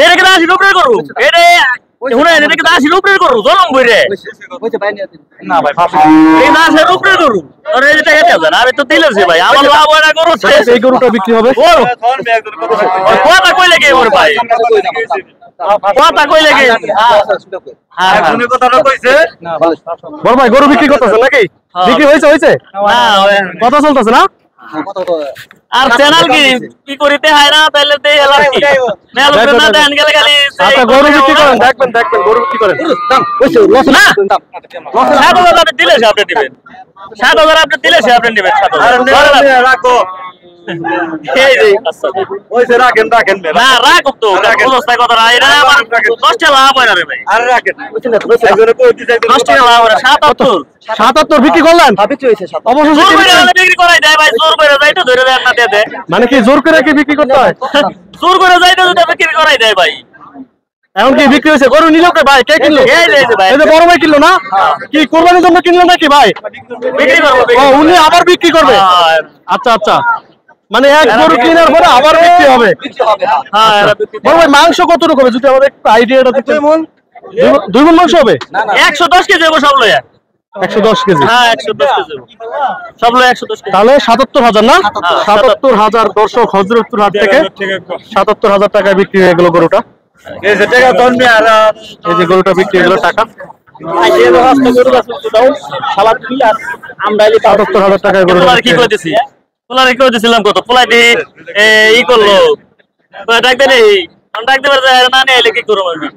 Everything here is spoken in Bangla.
এটাকে 80 উপরে করু এটা শুনে এটাকে 80 উপরে করু জলম বইরে না ভাই এই 80 উপরে করু আর এই টাকা দেন আরে তো দিলেছে ভাই আমার লাভ হয় না করু এই গরুটা বিক্রি হবে কথা কই লাগে ওর ভাই কথা কই লাগে হ্যাঁ শুনে কথাটা কইছে বড় ভাই গরু বিক্রি করতেছেন নাকি বিক্রি হয়েছে না কথা চলতেছে না আর চ্যানেল কি করিতে হয় না তাহলে দেই এলার কি মেল না দেন গেলে খালি আচ্ছা গরু বিক্রি করেন দেখবেন গরু বিক্রি করেন দাম কইছে লস না 7000 আপনি দিলে সে আপনি দিবেন 7000 আপনি দিলে সে আপনি দিবেন 7000 রাখো এই রে ওইছে রাখেন না রাখো তো অবস্থা কথা রাই না আমার 10 টাকা লাভ হয় না রে ভাই আরে রাখেন একজনে কই দিতে 10 টাকা লাভ হয় 77 বিক্রি করলেন বিক্রি হয়েছে অবশ্যই বিক্রি করাই দেয় ভাই জোর করে যাইতো ধরে দেন না দে মানে কি জোর করে কি বিক্রি করতে হয় জোর করে যাইতো যদি বিক্রি করাই দেয় ভাই এখন কি বিক্রি হয়েছে গরু নিলো কে ভাই কে কিনলো এই যে ভাই এই যে বড় ভাই কিনলো না কি কুরবানির জন্য কিনলো নাকি ভাই বিক্রি করব ও উনি আবার বিক্রি করবে আচ্ছা মানে এক গরু কেনার পরে আবার বিক্রি হবে হ্যাঁ বড় ভাই মাংস কত রকম হবে যদি আমাদের একটু আইডিয়াটা দিতে দুই মণ মাংস হবে 110 কেজি হবে সব লয়া 110 কেজি হ্যাঁ 110 কেজি সব লয়া 110 কেজি তাহলে 77000 না 77000 দর্শক হযরতপুর হাট থেকে 77000 টাকায় বিক্রি হয়ে গেল গরুটা এই যে টাকা দন্ডে আর এই যে গরুটা বিক্রি হয়ে গেল টাকা এই যে রাস্তা গরু আছে দাও সালাদ কি আর আমরা 77000 টাকায় গরু কি কইতেছি পোলারে কি কইতেছিলাম কত পোলাই দি ই করলো ডাক দেনে ডাক দেবার যায় না নিয়ে এলে কি করব আমি